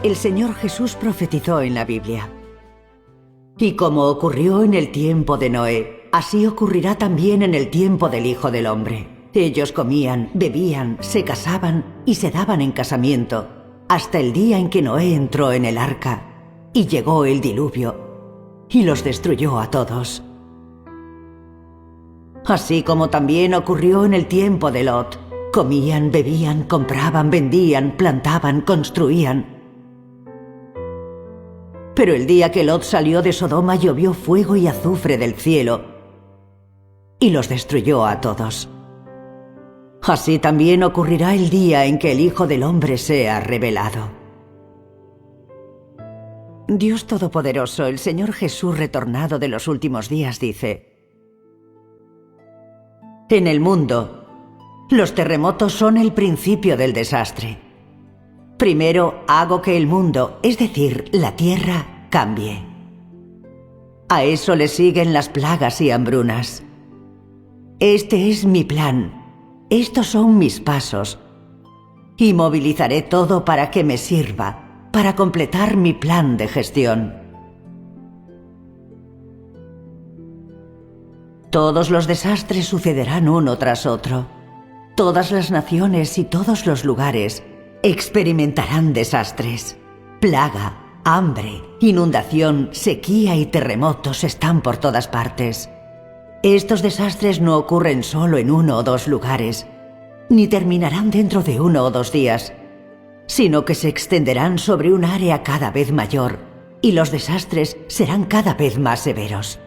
el Señor Jesús profetizó en la Biblia. Y como ocurrió en el tiempo de Noé, así ocurrirá también en el tiempo del Hijo del Hombre. Ellos comían, bebían, se casaban y se daban en casamiento, hasta el día en que Noé entró en el arca, y llegó el diluvio, y los destruyó a todos. Así como también ocurrió en el tiempo de Lot. Comían, bebían, compraban, vendían, plantaban, construían. Pero el día que Lot salió de Sodoma llovió fuego y azufre del cielo y los destruyó a todos. Así también ocurrirá el día en que el Hijo del Hombre sea revelado. Dios Todopoderoso, el Señor Jesús retornado de los últimos días, dice: en el mundo, los terremotos son el principio del desastre. Primero hago que el mundo, es decir, la tierra, cambie. A eso le siguen las plagas y hambrunas. Este es mi plan, estos son mis pasos, y movilizaré todo para que me sirva, para completar mi plan de gestión. Todos los desastres sucederán uno tras otro. Todas las naciones y todos los lugares experimentarán desastres. Plaga, hambre, inundación, sequía y terremotos están por todas partes. Estos desastres no ocurren solo en 1 o 2 lugares, ni terminarán dentro de 1 o 2 días, sino que se extenderán sobre un área cada vez mayor, y los desastres serán cada vez más severos.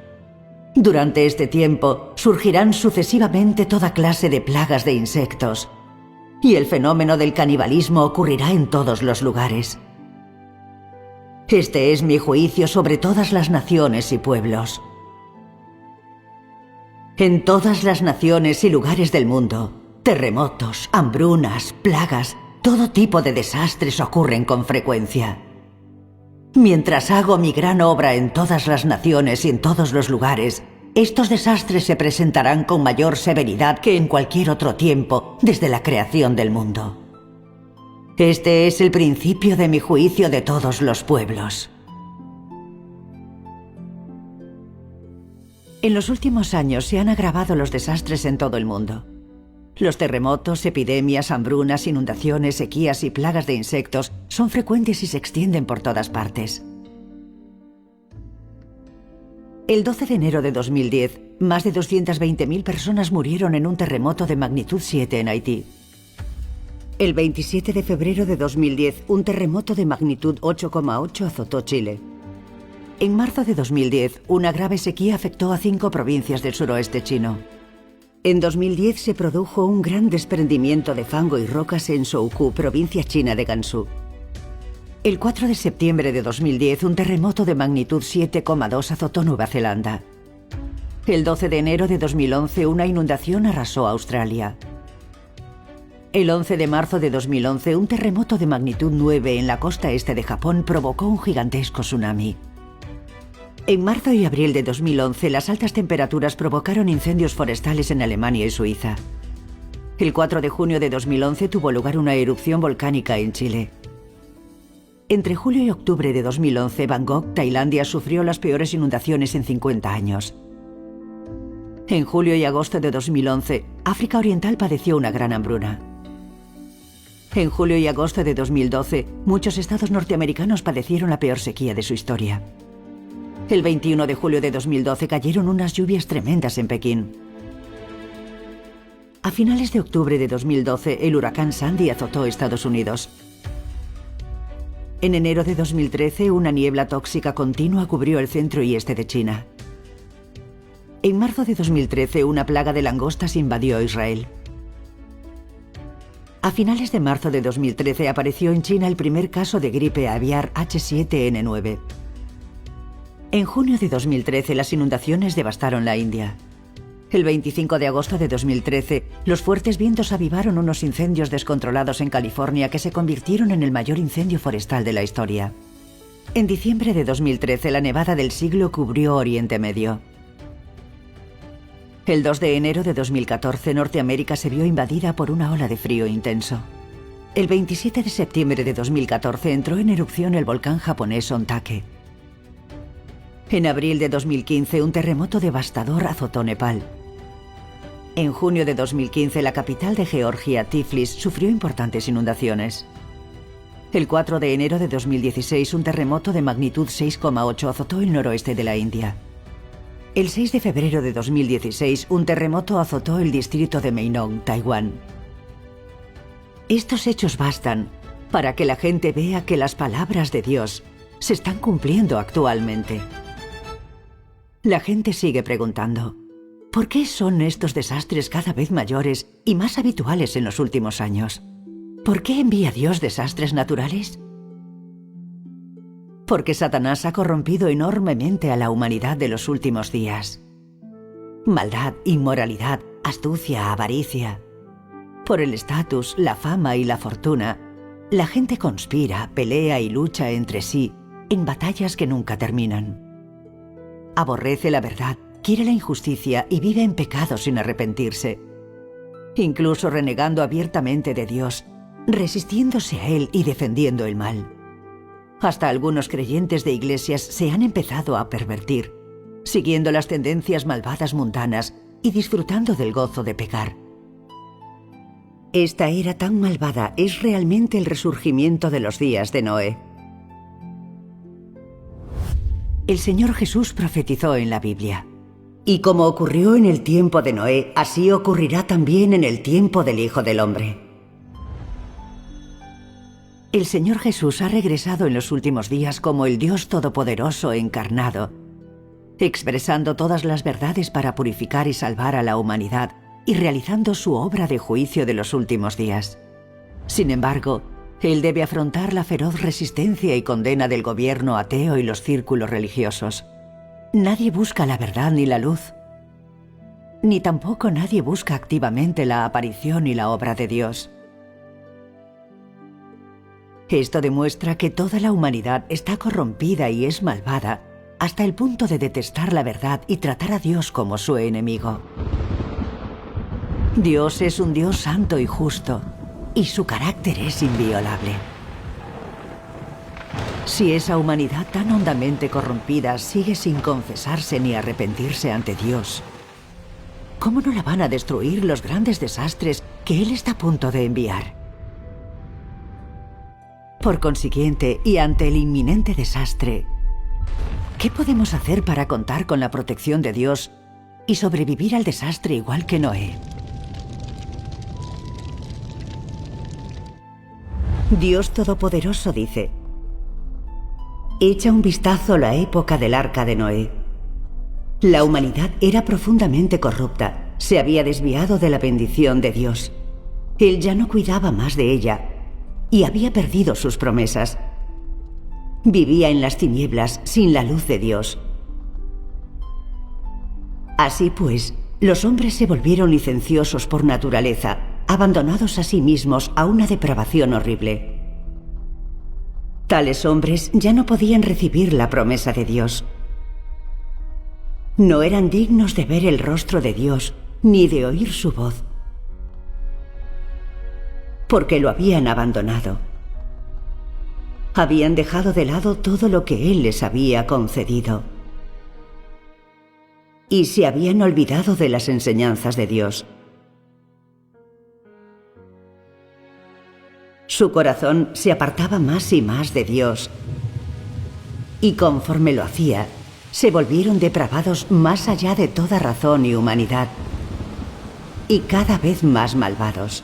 Durante este tiempo surgirán sucesivamente toda clase de plagas de insectos, y el fenómeno del canibalismo ocurrirá en todos los lugares. Este es mi juicio sobre todas las naciones y pueblos. En todas las naciones y lugares del mundo, terremotos, hambrunas, plagas, todo tipo de desastres ocurren con frecuencia. Mientras hago mi gran obra en todas las naciones y en todos los lugares, estos desastres se presentarán con mayor severidad que en cualquier otro tiempo desde la creación del mundo. Este es el principio de mi juicio de todos los pueblos. En los últimos años se han agravado los desastres en todo el mundo. Los terremotos, epidemias, hambrunas, inundaciones, sequías y plagas de insectos son frecuentes y se extienden por todas partes. El 12 de enero de 2010, más de 220.000 personas murieron en un terremoto de magnitud 7 en Haití. El 27 de febrero de 2010, un terremoto de magnitud 8,8 azotó Chile. En marzo de 2010, una grave sequía afectó a 5 provincias del suroeste chino. En 2010 se produjo un gran desprendimiento de fango y rocas en Shoukou, provincia china de Gansu. El 4 de septiembre de 2010, un terremoto de magnitud 7,2 azotó Nueva Zelanda. El 12 de enero de 2011, una inundación arrasó Australia. El 11 de marzo de 2011, un terremoto de magnitud 9 en la costa este de Japón provocó un gigantesco tsunami. En marzo y abril de 2011, las altas temperaturas provocaron incendios forestales en Alemania y Suiza. El 4 de junio de 2011 tuvo lugar una erupción volcánica en Chile. Entre julio y octubre de 2011, Bangkok, Tailandia, sufrió las peores inundaciones en 50 años. En julio y agosto de 2011, África Oriental padeció una gran hambruna. En julio y agosto de 2012, muchos estados norteamericanos padecieron la peor sequía de su historia. El 21 de julio de 2012 cayeron unas lluvias tremendas en Pekín. A finales de octubre de 2012, el huracán Sandy azotó Estados Unidos. En enero de 2013, una niebla tóxica continua cubrió el centro y este de China. En marzo de 2013, una plaga de langostas invadió Israel. A finales de marzo de 2013 apareció en China el primer caso de gripe aviar H7N9. En junio de 2013, las inundaciones devastaron la India. El 25 de agosto de 2013, los fuertes vientos avivaron unos incendios descontrolados en California que se convirtieron en el mayor incendio forestal de la historia. En diciembre de 2013, la nevada del siglo cubrió Oriente Medio. El 2 de enero de 2014, Norteamérica se vio invadida por una ola de frío intenso. El 27 de septiembre de 2014 entró en erupción el volcán japonés Ontake. En abril de 2015, un terremoto devastador azotó Nepal. En junio de 2015, la capital de Georgia, Tiflis, sufrió importantes inundaciones. El 4 de enero de 2016, un terremoto de magnitud 6,8 azotó el noroeste de la India. El 6 de febrero de 2016, un terremoto azotó el distrito de Meinong, Taiwán. Estos hechos bastan para que la gente vea que las palabras de Dios se están cumpliendo actualmente. La gente sigue preguntando, ¿por qué son estos desastres cada vez mayores y más habituales en los últimos años? ¿Por qué envía Dios desastres naturales? Porque Satanás ha corrompido enormemente a la humanidad de los últimos días. Maldad, inmoralidad, astucia, avaricia. Por el estatus, la fama y la fortuna, la gente conspira, pelea y lucha entre sí en batallas que nunca terminan. Aborrece la verdad, quiere la injusticia y vive en pecado sin arrepentirse, incluso renegando abiertamente de Dios, resistiéndose a Él y defendiendo el mal. Hasta algunos creyentes de iglesias se han empezado a pervertir, siguiendo las tendencias malvadas mundanas y disfrutando del gozo de pecar. Esta era tan malvada es realmente el resurgimiento de los días de Noé. El Señor Jesús profetizó en la Biblia: y como ocurrió en el tiempo de Noé, así ocurrirá también en el tiempo del Hijo del Hombre. El Señor Jesús ha regresado en los últimos días como el Dios Todopoderoso encarnado, expresando todas las verdades para purificar y salvar a la humanidad y realizando su obra de juicio de los últimos días. Sin embargo, Él debe afrontar la feroz resistencia y condena del gobierno ateo y los círculos religiosos. Nadie busca la verdad ni la luz, ni tampoco nadie busca activamente la aparición y la obra de Dios. Esto demuestra que toda la humanidad está corrompida y es malvada hasta el punto de detestar la verdad y tratar a Dios como su enemigo. Dios es un Dios santo y justo, y su carácter es inviolable. Si esa humanidad tan hondamente corrompida sigue sin confesarse ni arrepentirse ante Dios, ¿cómo no la van a destruir los grandes desastres que Él está a punto de enviar? Por consiguiente, y ante el inminente desastre, ¿qué podemos hacer para contar con la protección de Dios y sobrevivir al desastre igual que Noé? Dios Todopoderoso dice: echa un vistazo a la época del arca de Noé. La humanidad era profundamente corrupta, se había desviado de la bendición de Dios. Él ya no cuidaba más de ella y había perdido sus promesas. Vivía en las tinieblas sin la luz de Dios. Así pues, los hombres se volvieron licenciosos por naturaleza, abandonados a sí mismos a una depravación horrible. Tales hombres ya no podían recibir la promesa de Dios. No eran dignos de ver el rostro de Dios ni de oír su voz, porque lo habían abandonado. Habían dejado de lado todo lo que Él les había concedido y se habían olvidado de las enseñanzas de Dios. Su corazón se apartaba más y más de Dios, y conforme lo hacía, se volvieron depravados más allá de toda razón y humanidad, y cada vez más malvados.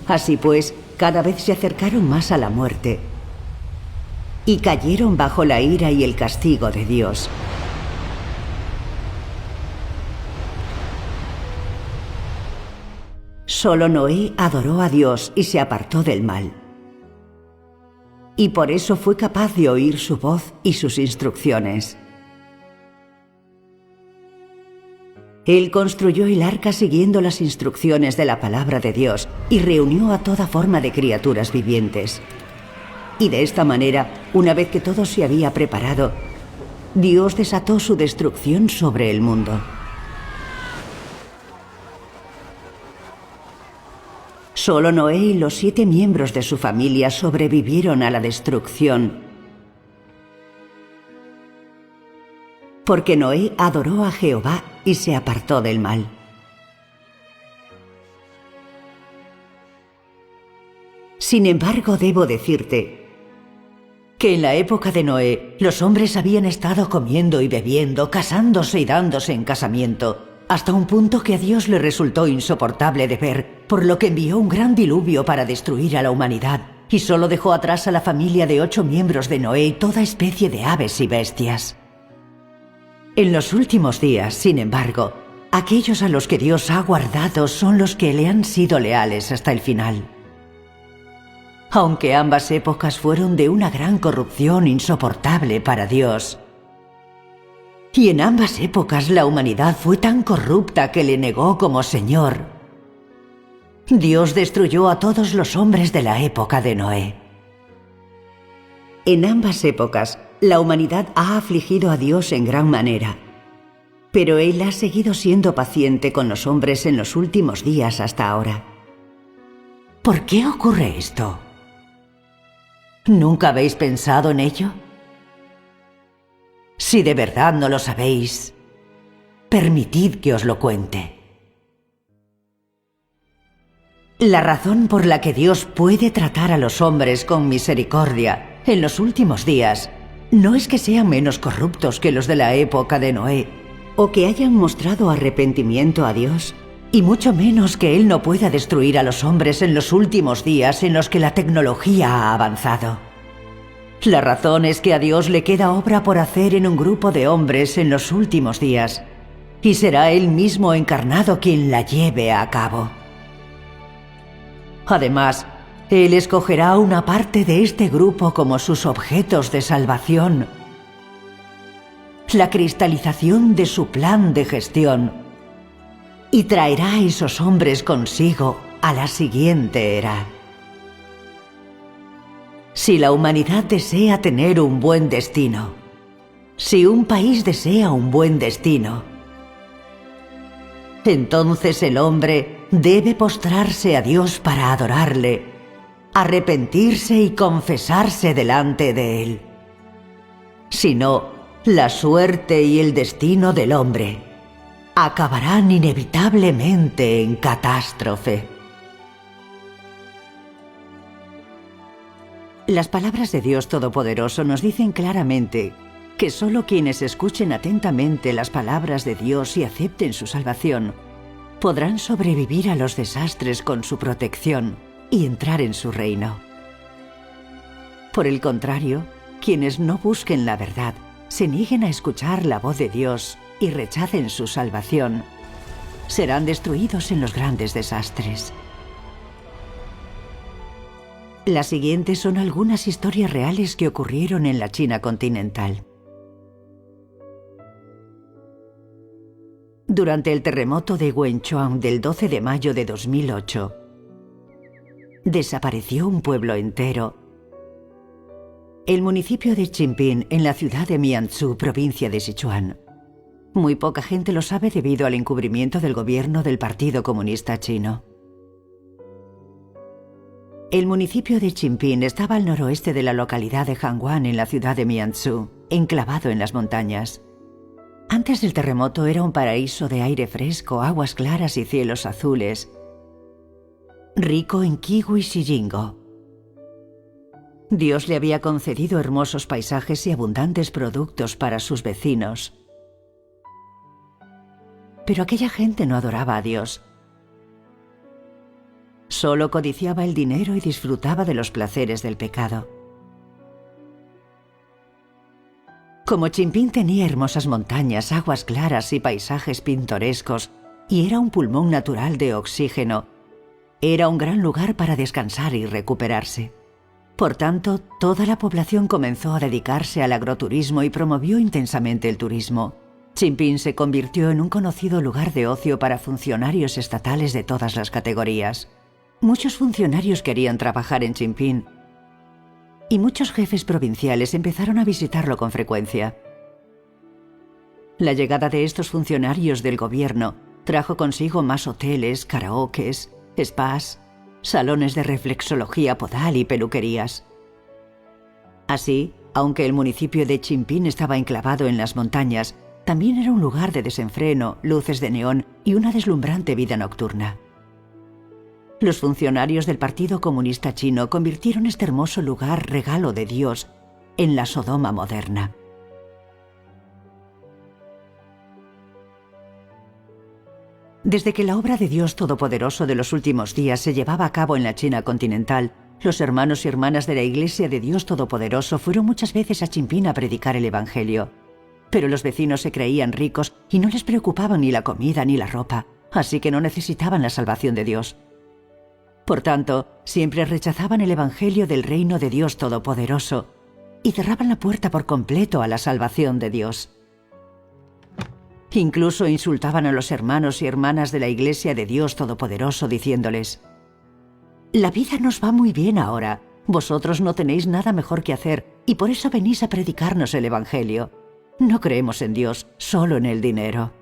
Así pues, cada vez se acercaron más a la muerte, y cayeron bajo la ira y el castigo de Dios. Solo Noé adoró a Dios y se apartó del mal. Y por eso fue capaz de oír su voz y sus instrucciones. Él construyó el arca siguiendo las instrucciones de la palabra de Dios y reunió a toda forma de criaturas vivientes. Y de esta manera, una vez que todo se había preparado, Dios desató su destrucción sobre el mundo. Solo Noé y los 7 miembros de su familia sobrevivieron a la destrucción, porque Noé adoró a Jehová y se apartó del mal. Sin embargo, debo decirte que en la época de Noé, los hombres habían estado comiendo y bebiendo, casándose y dándose en casamiento, hasta un punto que a Dios le resultó insoportable de ver, por lo que envió un gran diluvio para destruir a la humanidad, y solo dejó atrás a la familia de 8 miembros de Noé y toda especie de aves y bestias. En los últimos días, sin embargo, aquellos a los que Dios ha guardado son los que le han sido leales hasta el final. Aunque ambas épocas fueron de una gran corrupción insoportable para Dios, y en ambas épocas la humanidad fue tan corrupta que le negó como Señor, Dios destruyó a todos los hombres de la época de Noé. En ambas épocas, la humanidad ha afligido a Dios en gran manera, pero Él ha seguido siendo paciente con los hombres en los últimos días hasta ahora. ¿Por qué ocurre esto? ¿Nunca habéis pensado en ello? Si de verdad no lo sabéis, permitid que os lo cuente. La razón por la que Dios puede tratar a los hombres con misericordia en los últimos días no es que sean menos corruptos que los de la época de Noé, o que hayan mostrado arrepentimiento a Dios, y mucho menos que Él no pueda destruir a los hombres en los últimos días en los que la tecnología ha avanzado. La razón es que a Dios le queda obra por hacer en un grupo de hombres en los últimos días, y será Él mismo encarnado quien la lleve a cabo. Además, Él escogerá una parte de este grupo como sus objetos de salvación, la cristalización de su plan de gestión, y traerá a esos hombres consigo a la siguiente era. Si la humanidad desea tener un buen destino, si un país desea un buen destino, entonces el hombre debe postrarse a Dios para adorarle, arrepentirse y confesarse delante de Él. Si no, la suerte y el destino del hombre acabarán inevitablemente en catástrofe. Las palabras de Dios Todopoderoso nos dicen claramente que solo quienes escuchen atentamente las palabras de Dios y acepten su salvación podrán sobrevivir a los desastres con su protección y entrar en su reino. Por el contrario, quienes no busquen la verdad, se nieguen a escuchar la voz de Dios y rechacen su salvación, serán destruidos en los grandes desastres. Las siguientes son algunas historias reales que ocurrieron en la China continental. Durante el terremoto de Wenchuan del 12 de mayo de 2008, desapareció un pueblo entero. El municipio de Chingping, en la ciudad de Mianzhou, provincia de Sichuan. Muy poca gente lo sabe debido al encubrimiento del gobierno del Partido Comunista Chino. El municipio de Chingping estaba al noroeste de la localidad de Hangwan, en la ciudad de Mianzhou, enclavado en las montañas. Antes del terremoto era un paraíso de aire fresco, aguas claras y cielos azules, rico en kiwi y shijingo. Dios le había concedido hermosos paisajes y abundantes productos para sus vecinos. Pero aquella gente no adoraba a Dios. Solo codiciaba el dinero y disfrutaba de los placeres del pecado. Como Chingping tenía hermosas montañas, aguas claras y paisajes pintorescos, y era un pulmón natural de oxígeno, era un gran lugar para descansar y recuperarse. Por tanto, toda la población comenzó a dedicarse al agroturismo y promovió intensamente el turismo. Chingping se convirtió en un conocido lugar de ocio para funcionarios estatales de todas las categorías. Muchos funcionarios querían trabajar en Chingping, y muchos jefes provinciales empezaron a visitarlo con frecuencia. La llegada de estos funcionarios del gobierno trajo consigo más hoteles, karaokes, spas salones de reflexología podal y peluquerías. Así, aunque el municipio de Chimphín estaba enclavado en las montañas, también era un lugar de desenfreno, luces de neón y una deslumbrante vida nocturna. Los funcionarios del Partido Comunista Chino convirtieron este hermoso lugar, regalo de Dios, en la Sodoma moderna. Desde que la obra de Dios Todopoderoso de los últimos días se llevaba a cabo en la China continental, los hermanos y hermanas de la Iglesia de Dios Todopoderoso fueron muchas veces a Chimphín a predicar el Evangelio. Pero los vecinos se creían ricos y no les preocupaba ni la comida ni la ropa, así que no necesitaban la salvación de Dios. Por tanto, siempre rechazaban el Evangelio del reino de Dios Todopoderoso y cerraban la puerta por completo a la salvación de Dios. Incluso insultaban a los hermanos y hermanas de la Iglesia de Dios Todopoderoso diciéndoles: «La vida nos va muy bien ahora, vosotros no tenéis nada mejor que hacer y por eso venís a predicarnos el Evangelio. No creemos en Dios, solo en el dinero».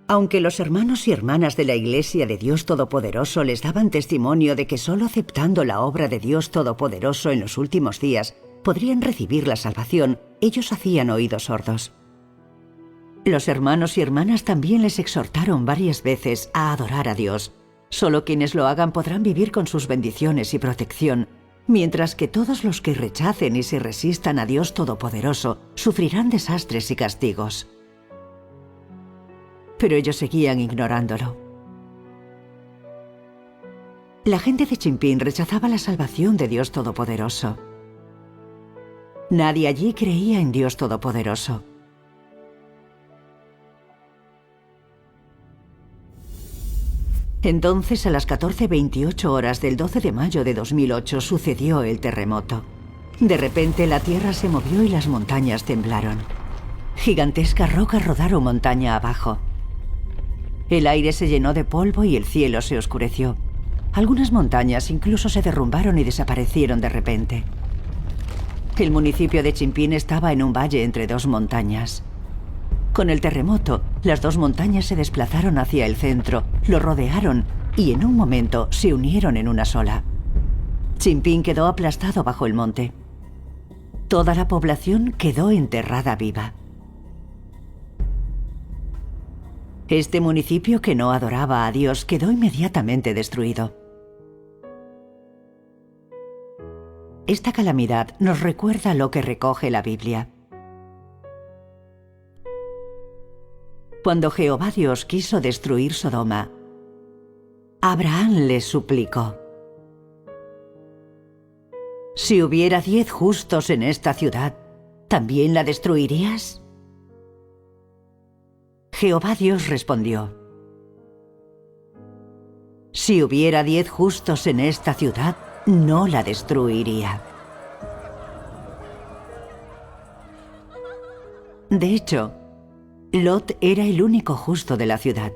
Aunque los hermanos y hermanas de la Iglesia de Dios Todopoderoso les daban testimonio de que solo aceptando la obra de Dios Todopoderoso en los últimos días podrían recibir la salvación, ellos hacían oídos sordos. Los hermanos y hermanas también les exhortaron varias veces a adorar a Dios. Solo quienes lo hagan podrán vivir con sus bendiciones y protección, mientras que todos los que rechacen y se resistan a Dios Todopoderoso sufrirán desastres y castigos. Pero ellos seguían ignorándolo. La gente de Chimphín rechazaba la salvación de Dios Todopoderoso. Nadie allí creía en Dios Todopoderoso. Entonces, a las 14:28 horas del 12 de mayo de 2008 sucedió el terremoto. De repente la tierra se movió y las montañas temblaron. Gigantescas rocas rodaron montaña abajo. El aire se llenó de polvo y el cielo se oscureció. Algunas montañas incluso se derrumbaron y desaparecieron de repente. El municipio de Chimphín estaba en un valle entre dos montañas. Con el terremoto, las dos montañas se desplazaron hacia el centro, lo rodearon y en un momento se unieron en una sola. Chimphín quedó aplastado bajo el monte. Toda la población quedó enterrada viva. Este municipio que no adoraba a Dios quedó inmediatamente destruido. Esta calamidad nos recuerda lo que recoge la Biblia. Cuando Jehová Dios quiso destruir Sodoma, Abraham le suplicó: «Si hubiera 10 justos en esta ciudad, ¿también la destruirías?». Jehová Dios respondió: «Si hubiera 10 justos en esta ciudad, no la destruiría». De hecho, Lot era el único justo de la ciudad.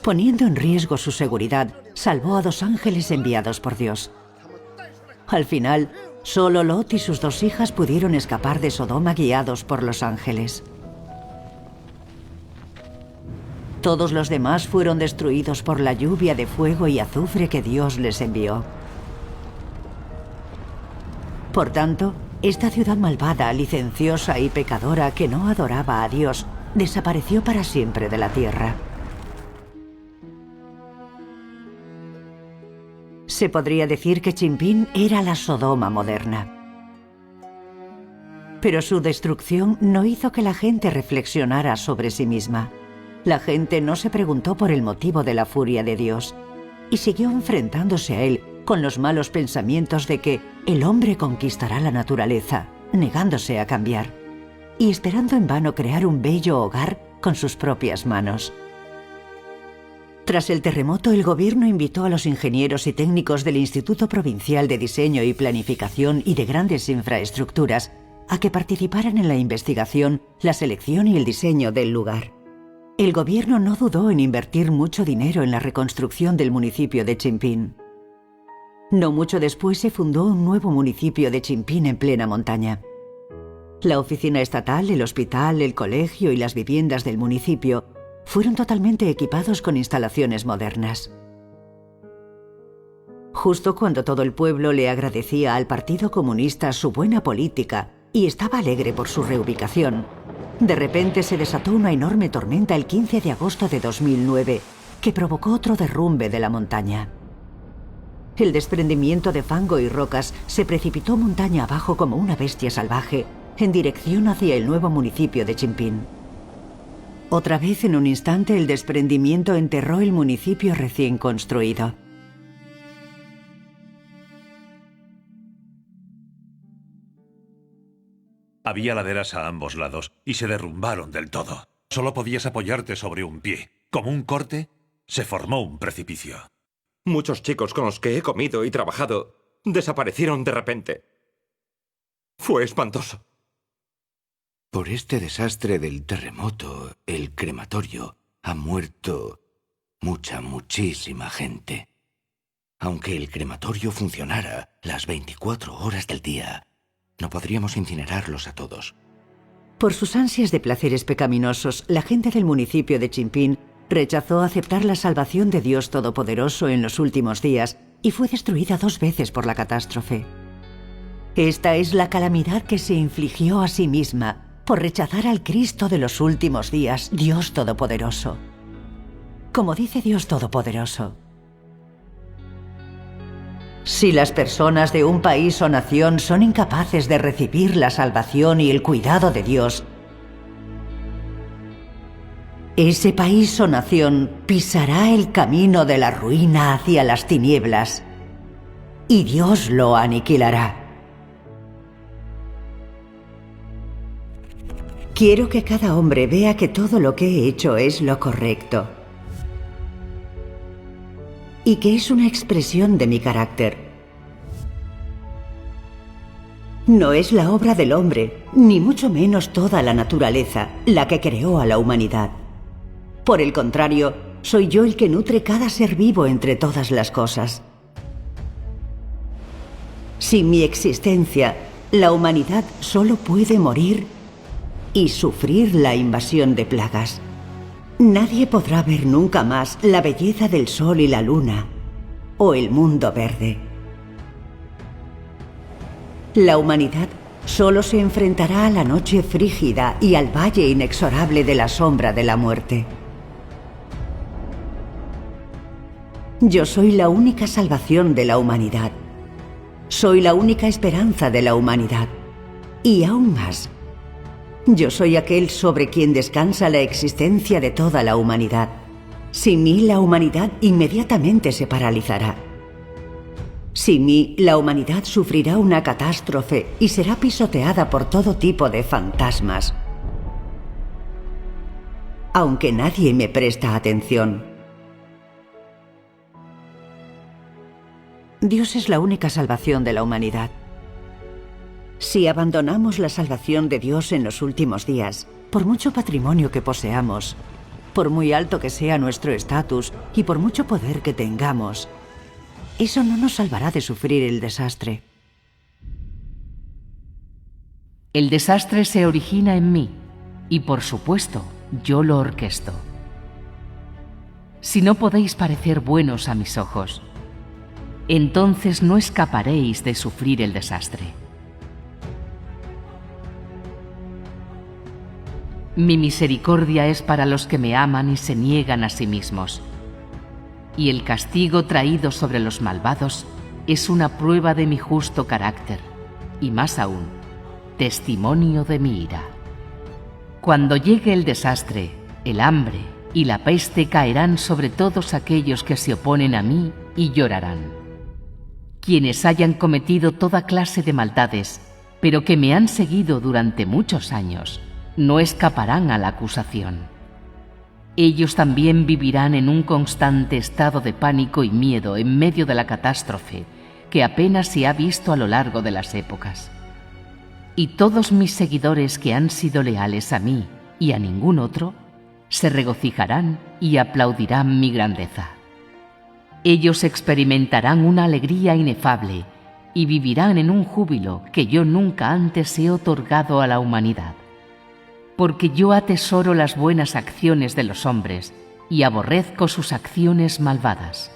Poniendo en riesgo su seguridad, salvó a 2 ángeles enviados por Dios. Al final, solo Lot y sus 2 hijas pudieron escapar de Sodoma guiados por los ángeles. Todos los demás fueron destruidos por la lluvia de fuego y azufre que Dios les envió. Por tanto, esta ciudad malvada, licenciosa y pecadora que no adoraba a Dios, desapareció para siempre de la tierra. Se podría decir que Chimphín era la Sodoma moderna. Pero su destrucción no hizo que la gente reflexionara sobre sí misma. La gente no se preguntó por el motivo de la furia de Dios y siguió enfrentándose a él con los malos pensamientos de que el hombre conquistará la naturaleza, negándose a cambiar, y esperando en vano crear un bello hogar con sus propias manos. Tras el terremoto, el gobierno invitó a los ingenieros y técnicos del Instituto Provincial de Diseño y Planificación y de Grandes Infraestructuras a que participaran en la investigación, la selección y el diseño del lugar. El gobierno no dudó en invertir mucho dinero en la reconstrucción del municipio de Chimphín. No mucho después se fundó un nuevo municipio de Chimphín en plena montaña. La oficina estatal, el hospital, el colegio y las viviendas del municipio fueron totalmente equipados con instalaciones modernas. Justo cuando todo el pueblo le agradecía al Partido Comunista su buena política y estaba alegre por su reubicación, de repente se desató una enorme tormenta el 15 de agosto de 2009 que provocó otro derrumbe de la montaña. El desprendimiento de fango y rocas se precipitó montaña abajo como una bestia salvaje en dirección hacia el nuevo municipio de Chimphín. Otra vez, en un instante, el desprendimiento enterró el municipio recién construido. Había laderas a ambos lados y se derrumbaron del todo. Solo podías apoyarte sobre un pie. Como un corte, se formó un precipicio. Muchos chicos con los que he comido y trabajado desaparecieron de repente. Fue espantoso. Por este desastre del terremoto, el crematorio ha muerto muchísima gente. Aunque el crematorio funcionara las 24 horas del día, no podríamos incinerarlos a todos. Por sus ansias de placeres pecaminosos, la gente del municipio de Chimphín rechazó aceptar la salvación de Dios Todopoderoso en los últimos días y fue destruida 2 veces por la catástrofe. Esta es la calamidad que se infligió a sí misma por rechazar al Cristo de los últimos días, Dios Todopoderoso. Como dice Dios Todopoderoso: si las personas de un país o nación son incapaces de recibir la salvación y el cuidado de Dios, ese país o nación pisará el camino de la ruina hacia las tinieblas y Dios lo aniquilará. Quiero que cada hombre vea que todo lo que he hecho es lo correcto y que es una expresión de mi carácter. No es la obra del hombre, ni mucho menos toda la naturaleza, la que creó a la humanidad. Por el contrario, soy yo el que nutre cada ser vivo entre todas las cosas. Sin mi existencia, la humanidad solo puede morir y sufrir la invasión de plagas. Nadie podrá ver nunca más la belleza del sol y la luna, o el mundo verde. La humanidad solo se enfrentará a la noche frígida y al valle inexorable de la sombra de la muerte. Yo soy la única salvación de la humanidad. Soy la única esperanza de la humanidad. Y aún más, yo soy aquel sobre quien descansa la existencia de toda la humanidad. Sin mí, la humanidad inmediatamente se paralizará. Sin mí, la humanidad sufrirá una catástrofe y será pisoteada por todo tipo de fantasmas. Aunque nadie me presta atención. Dios es la única salvación de la humanidad. Si abandonamos la salvación de Dios en los últimos días, por mucho patrimonio que poseamos, por muy alto que sea nuestro estatus y por mucho poder que tengamos, eso no nos salvará de sufrir el desastre. El desastre se origina en mí y, por supuesto, yo lo orquesto. Si no podéis parecer buenos a mis ojos, entonces no escaparéis de sufrir el desastre. Mi misericordia es para los que me aman y se niegan a sí mismos. Y el castigo traído sobre los malvados es una prueba de mi justo carácter, y más aún, testimonio de mi ira. Cuando llegue el desastre, el hambre y la peste caerán sobre todos aquellos que se oponen a mí y llorarán. Quienes hayan cometido toda clase de maldades, pero que me han seguido durante muchos años, no escaparán a la acusación. Ellos también vivirán en un constante estado de pánico y miedo en medio de la catástrofe que apenas se ha visto a lo largo de las épocas. Y todos mis seguidores que han sido leales a mí y a ningún otro, se regocijarán y aplaudirán mi grandeza. Ellos experimentarán una alegría inefable y vivirán en un júbilo que yo nunca antes he otorgado a la humanidad. porque yo atesoro las buenas acciones de los hombres y aborrezco sus acciones malvadas.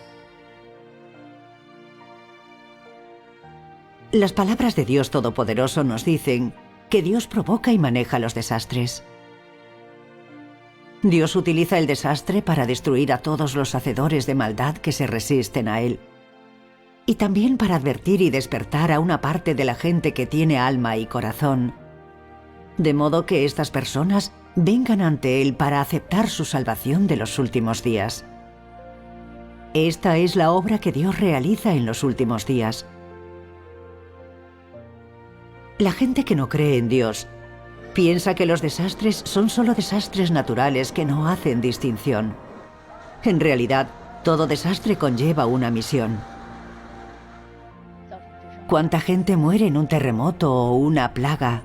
Las palabras de Dios Todopoderoso nos dicen que Dios provoca y maneja los desastres. Dios utiliza el desastre para destruir a todos los hacedores de maldad que se resisten a Él. Y también para advertir y despertar a una parte de la gente que tiene alma y corazón, de modo que estas personas vengan ante Él para aceptar su salvación de los últimos días. Esta es la obra que Dios realiza en los últimos días. La gente que no cree en Dios piensa que los desastres son solo desastres naturales que no hacen distinción. En realidad, todo desastre conlleva una misión. ¿Cuánta gente muere en un terremoto o una plaga?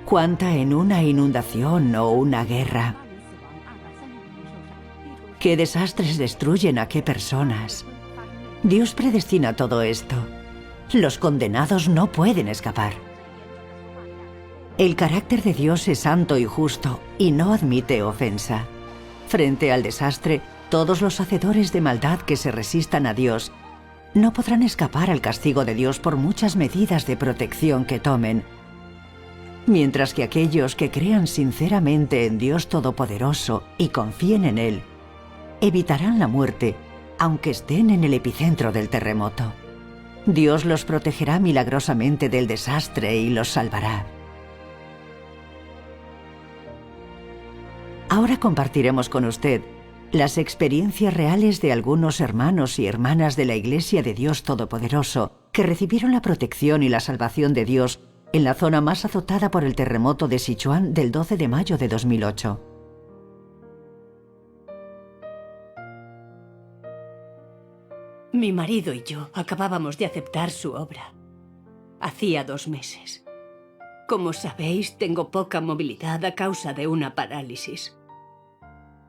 ¿Cuánta en una inundación o una guerra? ¿Qué desastres destruyen a qué personas? Dios predestina todo esto. Los condenados no pueden escapar. El carácter de Dios es santo y justo y no admite ofensa. Frente al desastre, todos los hacedores de maldad que se resistan a Dios no podrán escapar al castigo de Dios por muchas medidas de protección que tomen, mientras que aquellos que crean sinceramente en Dios Todopoderoso y confíen en Él, evitarán la muerte, aunque estén en el epicentro del terremoto. Dios los protegerá milagrosamente del desastre y los salvará. Ahora compartiremos con usted las experiencias reales de algunos hermanos y hermanas de la Iglesia de Dios Todopoderoso que recibieron la protección y la salvación de Dios en la zona más azotada por el terremoto de Sichuan del 12 de mayo de 2008. Mi marido y yo acabábamos de aceptar su obra. Hacía 2 meses. Como sabéis, tengo poca movilidad a causa de una parálisis.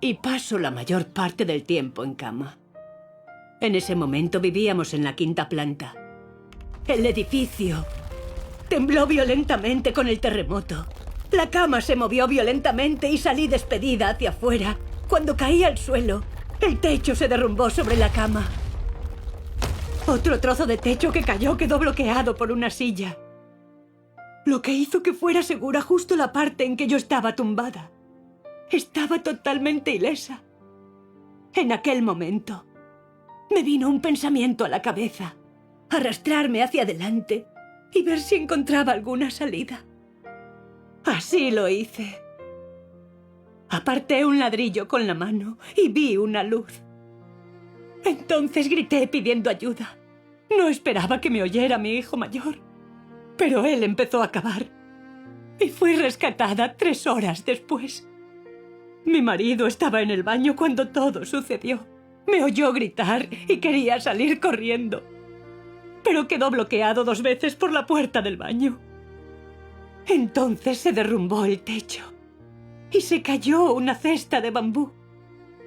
Y paso la mayor parte del tiempo en cama. En ese momento vivíamos en la 5ª planta. El edificio tembló violentamente con el terremoto. La cama se movió violentamente y salí despedida hacia afuera. Cuando caí al suelo, el techo se derrumbó sobre la cama. Otro trozo de techo que cayó quedó bloqueado por una silla, lo que hizo que fuera segura justo la parte en que yo estaba tumbada. Estaba totalmente ilesa. En aquel momento, me vino un pensamiento a la cabeza: arrastrarme hacia adelante y ver si encontraba alguna salida. Así lo hice. Aparté un ladrillo con la mano y vi una luz. Entonces grité pidiendo ayuda. No esperaba que me oyera mi hijo mayor, pero él empezó a cavar y fui rescatada 3 horas después. Mi marido estaba en el baño cuando todo sucedió. Me oyó gritar y quería salir corriendo, pero quedó bloqueado 2 veces por la puerta del baño. Entonces se derrumbó el techo y se cayó una cesta de bambú.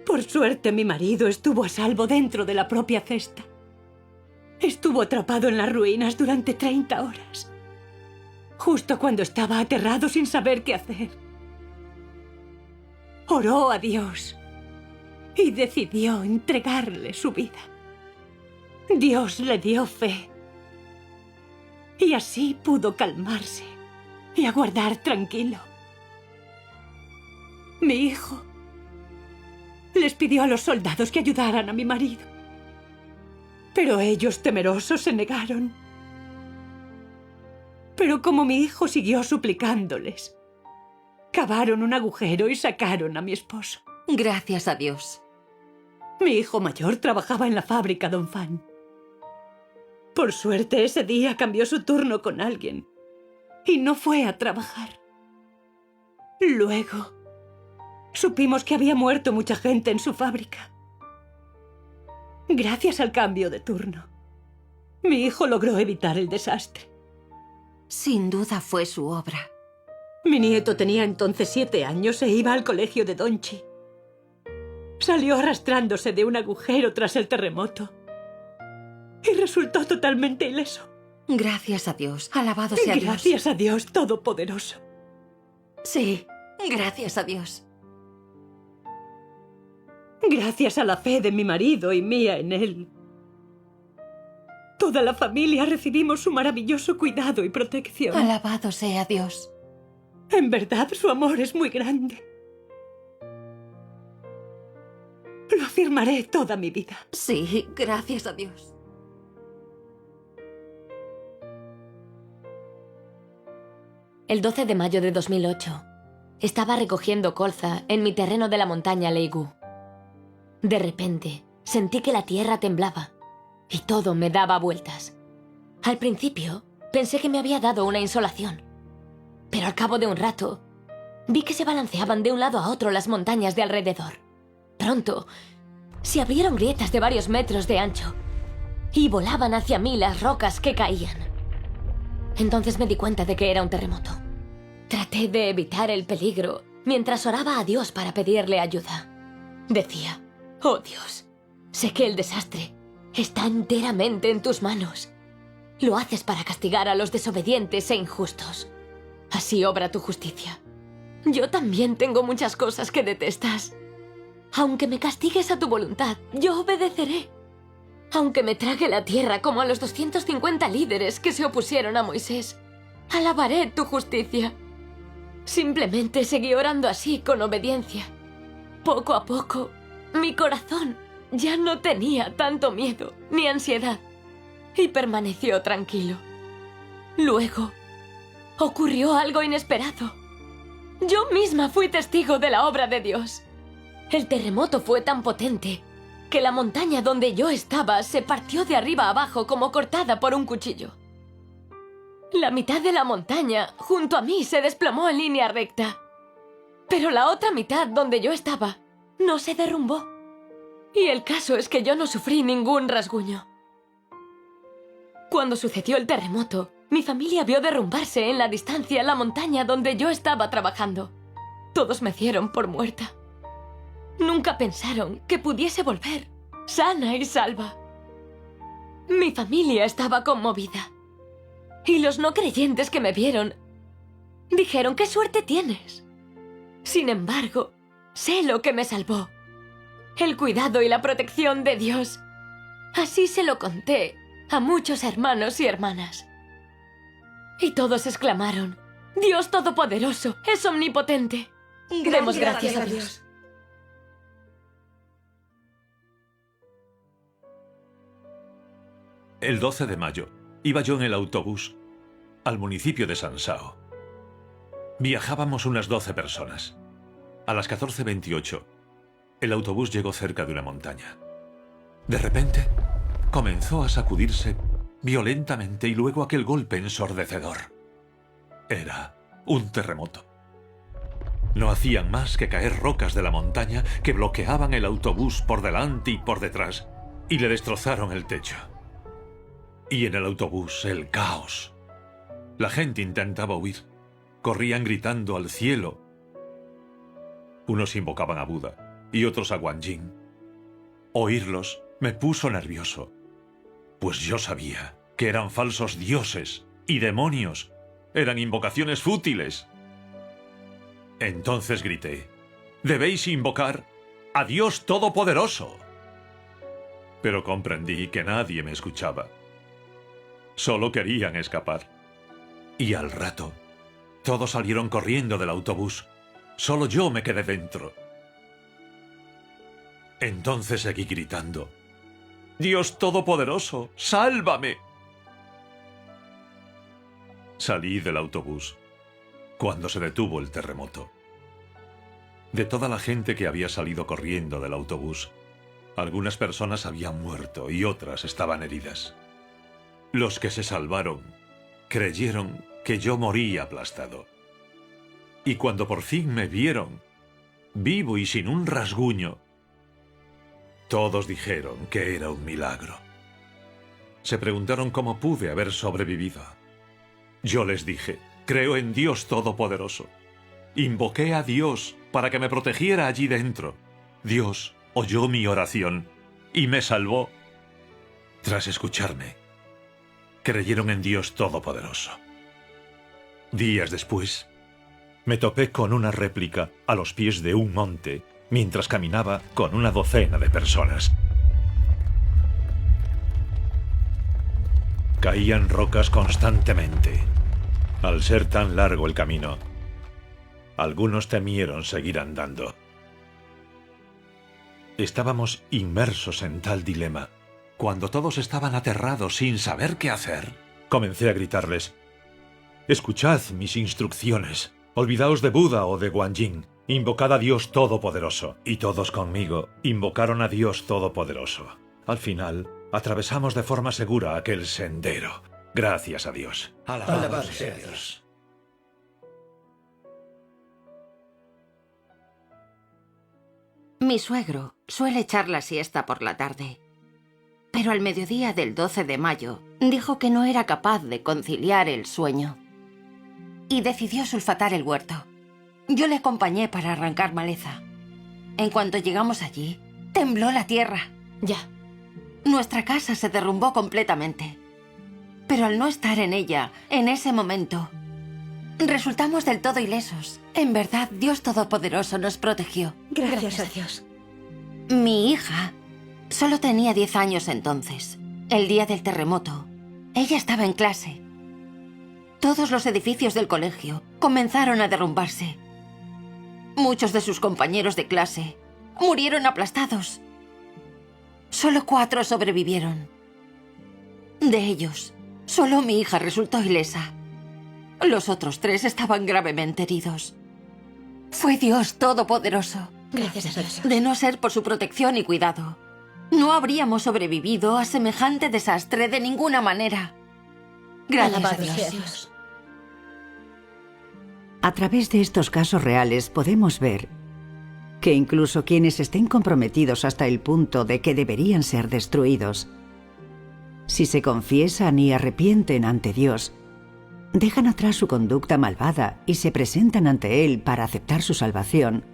Por suerte, mi marido estuvo a salvo dentro de la propia cesta. Estuvo atrapado en las ruinas durante 30 horas, justo cuando estaba aterrado sin saber qué hacer. Oró a Dios y decidió entregarle su vida. Dios le dio fe y así pudo calmarse y aguardar tranquilo. Mi hijo les pidió a los soldados que ayudaran a mi marido, pero ellos, temerosos, se negaron. Pero como mi hijo siguió suplicándoles, cavaron un agujero y sacaron a mi esposo. Gracias a Dios. Mi hijo mayor trabajaba en la fábrica Don Fan. Por suerte, ese día cambió su turno con alguien y no fue a trabajar. Luego supimos que había muerto mucha gente en su fábrica. Gracias al cambio de turno, mi hijo logró evitar el desastre. Sin duda fue su obra. Mi nieto tenía entonces 7 años e iba al colegio de Donchi. Salió arrastrándose de un agujero tras el terremoto y resultó totalmente ileso. Gracias a Dios. Alabado sea Dios. Gracias a Dios Todopoderoso. Sí, gracias a Dios. Gracias a la fe de mi marido y mía en él. Toda la familia recibimos su maravilloso cuidado y protección. Alabado sea Dios. En verdad, su amor es muy grande. Lo afirmaré toda mi vida. Sí, gracias a Dios. El 12 de mayo de 2008, estaba recogiendo colza en mi terreno de la montaña Leigu. De repente, sentí que la tierra temblaba y todo me daba vueltas. Al principio, pensé que me había dado una insolación, pero al cabo de un rato, vi que se balanceaban de un lado a otro las montañas de alrededor. Pronto, se abrieron grietas de varios metros de ancho y volaban hacia mí las rocas que caían. Entonces me di cuenta de que era un terremoto. Traté de evitar el peligro mientras oraba a Dios para pedirle ayuda. Decía, oh Dios, sé que el desastre está enteramente en tus manos. Lo haces para castigar a los desobedientes e injustos. Así obra tu justicia. Yo también tengo muchas cosas que detestas. Aunque me castigues a tu voluntad, yo obedeceré. Aunque me trague la tierra como a los 250 líderes que se opusieron a Moisés, alabaré tu justicia. Simplemente seguí orando así con obediencia. Poco a poco, mi corazón ya no tenía tanto miedo ni ansiedad y permaneció tranquilo. Luego, ocurrió algo inesperado. Yo misma fui testigo de la obra de Dios. El terremoto fue tan potente que la montaña donde yo estaba se partió de arriba a abajo como cortada por un cuchillo. La mitad de la montaña junto a mí se desplomó en línea recta, pero la otra mitad donde yo estaba no se derrumbó. Y el caso es que yo no sufrí ningún rasguño. Cuando sucedió el terremoto, mi familia vio derrumbarse en la distancia la montaña donde yo estaba trabajando. Todos me dieron por muerta. Nunca pensaron que pudiese volver, sana y salva. Mi familia estaba conmovida. Y los no creyentes que me vieron dijeron, ¡qué suerte tienes! Sin embargo, sé lo que me salvó. El cuidado y la protección de Dios. Así se lo conté a muchos hermanos y hermanas. Y todos exclamaron, ¡Dios Todopoderoso es omnipotente! Demos gracias a Dios. El 12 de mayo iba yo en el autobús al municipio de Sansao. Viajábamos unas 12 personas. A las 14:28, el autobús llegó cerca de una montaña. De repente, comenzó a sacudirse violentamente y luego aquel golpe ensordecedor. Era un terremoto. No hacían más que caer rocas de la montaña que bloqueaban el autobús por delante y por detrás y le destrozaron el techo. Y en el autobús, el caos. La gente intentaba huir. Corrían gritando al cielo. Unos invocaban a Buda y otros a Guanyin. Oírlos me puso nervioso, pues yo sabía que eran falsos dioses y demonios. Eran invocaciones fútiles. Entonces grité, «Debéis invocar a Dios Todopoderoso». Pero comprendí que nadie me escuchaba. Solo querían escapar. Y al rato, todos salieron corriendo del autobús. Solo yo me quedé dentro. Entonces seguí gritando, «Dios Todopoderoso, sálvame». Salí del autobús cuando se detuvo el terremoto. De toda la gente que había salido corriendo del autobús, algunas personas habían muerto y otras estaban heridas. Los que se salvaron creyeron que yo morí aplastado. Y cuando por fin me vieron, vivo y sin un rasguño, todos dijeron que era un milagro. Se preguntaron cómo pude haber sobrevivido. Yo les dije, creo en Dios Todopoderoso. Invoqué a Dios para que me protegiera allí dentro. Dios oyó mi oración y me salvó. Tras escucharme, creyeron en Dios Todopoderoso. Días después, Me topé con una réplica a los pies de un monte mientras caminaba con una docena de personas. Caían rocas constantemente. Al ser tan largo el camino, algunos temieron seguir andando. Estábamos inmersos en tal dilema. Cuando todos estaban aterrados sin saber qué hacer, comencé a gritarles: «Escuchad mis instrucciones. Olvidaos de Buda o de Guanyin. Invocad a Dios Todopoderoso». Y todos conmigo invocaron a Dios Todopoderoso. Al final, atravesamos de forma segura aquel sendero. Gracias a Dios. Alabado sea Dios. Mi suegro suele echar la siesta por la tarde, pero al mediodía del 12 de mayo dijo que no era capaz de conciliar el sueño y decidió sulfatar el huerto. Yo le acompañé para arrancar maleza. En cuanto llegamos allí, tembló la tierra. Ya. Nuestra casa se derrumbó completamente, pero al no estar en ella, en ese momento, resultamos del todo ilesos. En verdad, Dios Todopoderoso nos protegió. Gracias a Dios. Mi hija solo tenía 10 años entonces. El día del terremoto, ella estaba en clase. Todos los edificios del colegio comenzaron a derrumbarse. Muchos de sus compañeros de clase murieron aplastados. Solo 4 sobrevivieron. De ellos, solo mi hija resultó ilesa. Los otros 3 estaban gravemente heridos. Fue Dios Todopoderoso. Gracias a Dios. De no ser por su protección y cuidado, no habríamos sobrevivido a semejante desastre de ninguna manera. Gracias a Alabado sea Dios. Dios. A través de estos casos reales podemos ver que incluso quienes estén comprometidos hasta el punto de que deberían ser destruidos, si se confiesan y arrepienten ante Dios, dejan atrás su conducta malvada y se presentan ante Él para aceptar su salvación,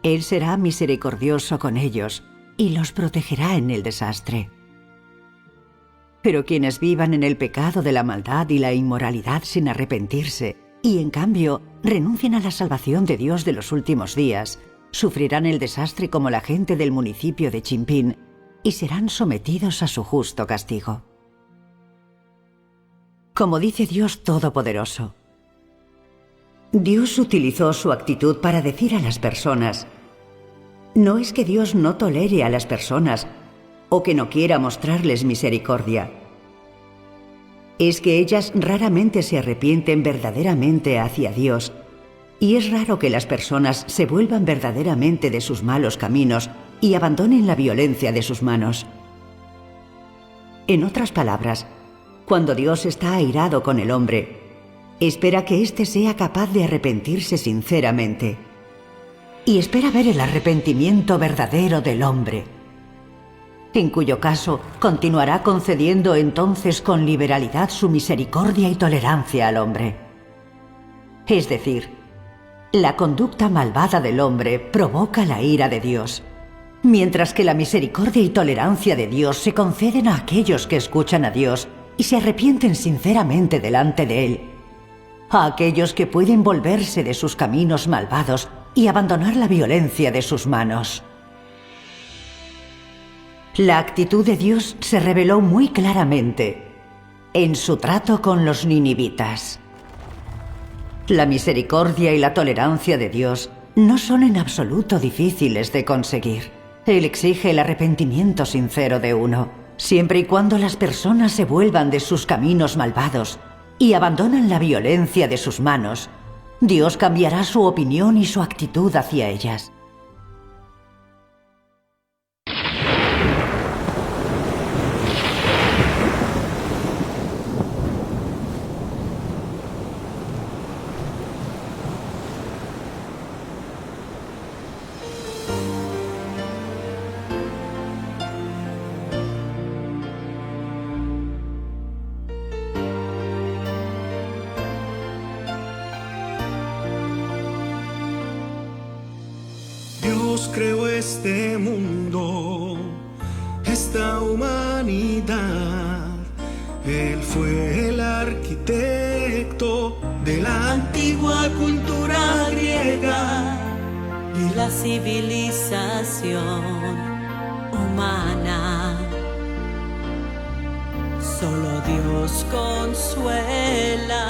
Él será misericordioso con ellos y los protegerá en el desastre. Pero quienes vivan en el pecado de la maldad y la inmoralidad sin arrepentirse, y en cambio renuncien a la salvación de Dios de los últimos días, sufrirán el desastre como la gente del municipio de Chimpín y serán sometidos a su justo castigo. Como dice Dios Todopoderoso, Dios utilizó su actitud para decir a las personas: no es que Dios no tolere a las personas o que no quiera mostrarles misericordia. Es que ellas raramente se arrepienten verdaderamente hacia Dios, y es raro que las personas se vuelvan verdaderamente de sus malos caminos y abandonen la violencia de sus manos. En otras palabras, cuando Dios está airado con el hombre, espera que éste sea capaz de arrepentirse sinceramente, y espera ver el arrepentimiento verdadero del hombre, en cuyo caso continuará concediendo entonces con liberalidad su misericordia y tolerancia al hombre. Es decir, la conducta malvada del hombre provoca la ira de Dios, mientras que la misericordia y tolerancia de Dios se conceden a aquellos que escuchan a Dios y se arrepienten sinceramente delante de Él, a aquellos que pueden volverse de sus caminos malvados y abandonar la violencia de sus manos. La actitud de Dios se reveló muy claramente en su trato con los ninivitas. La misericordia y la tolerancia de Dios no son en absoluto difíciles de conseguir. Él exige el arrepentimiento sincero de uno, siempre y cuando las personas se vuelvan de sus caminos malvados y abandonan la violencia de sus manos. Dios cambiará su opinión y su actitud hacia ellas. Dios creó este mundo, esta humanidad. Él fue el arquitecto de la antigua cultura griega y la civilización humana. Solo Dios consuela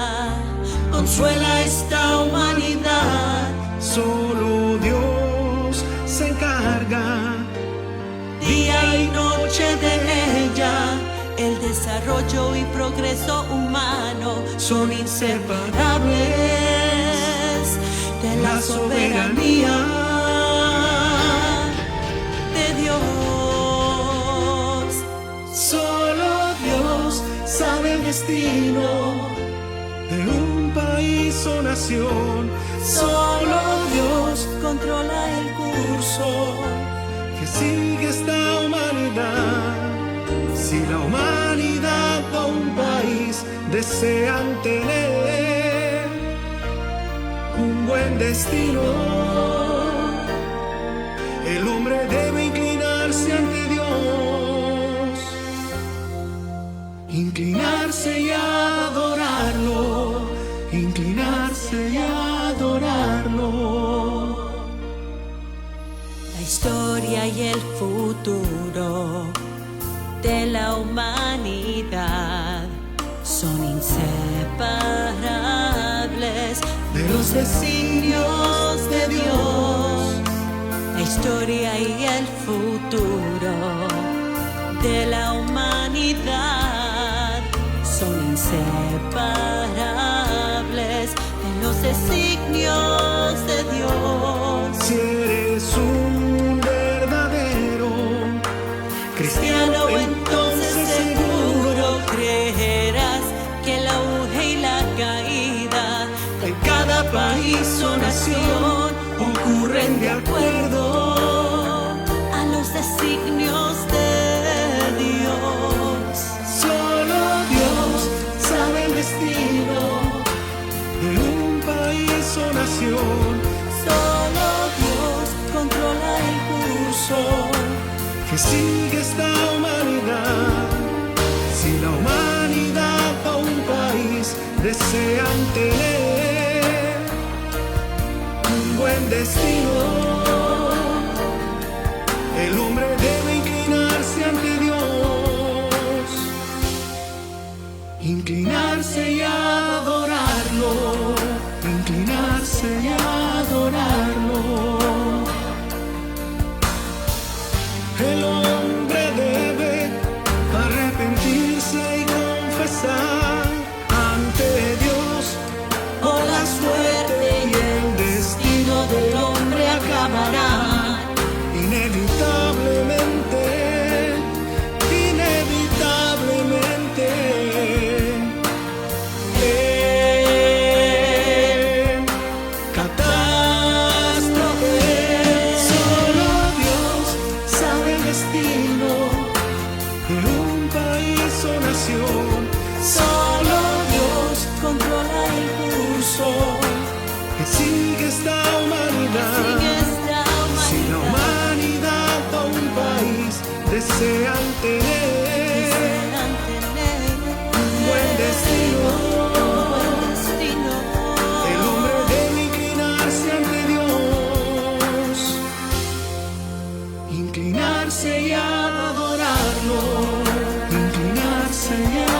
esta humanidad. Solo Dios se encarga día y noche de ella. El desarrollo y progreso humano son inseparables de la soberanía de Dios. Solo Dios sabe el destino de un país o nación. Solo Dios controla el curso que sigue esta humanidad. Si la humanidad o un país desean tener un buen destino, el hombre debe inclinarse ante Dios, inclinarse y adorarlo, inclinarse y adorarlo. La historia y el futuro de la humanidad son inseparables de los designios de Dios. La historia y el futuro de la humanidad son inseparables de los designios de Dios. Si eres un verdadero cristiano, entonces seguro creerás que el auge y la caída de cada país o nación ocurren de acuerdo a los designios de Dios. Solo Dios sabe el destino de un país o nación. Solo Dios controla el curso que sigue esta humanidad. Si la humanidad o un país desean tener un buen destino, el hombre debe inclinarse ante Dios, inclinarse y adorarlo, inclinarse y adorarlo. El hombre debe arrepentirse y confesar ante Dios, o la suerte y el destino del hombre acabarán inevitablemente, inevitablemente en catástrofe. Solo Dios sabe el destino de un país o nación. Solo Dios controla el curso que sigue esta humanidad. Si la humanidad o un país desean tener un buen destino, el hombre debe inclinarse ante Dios, inclinarse y adorarlo, inclinarse y adorarlo.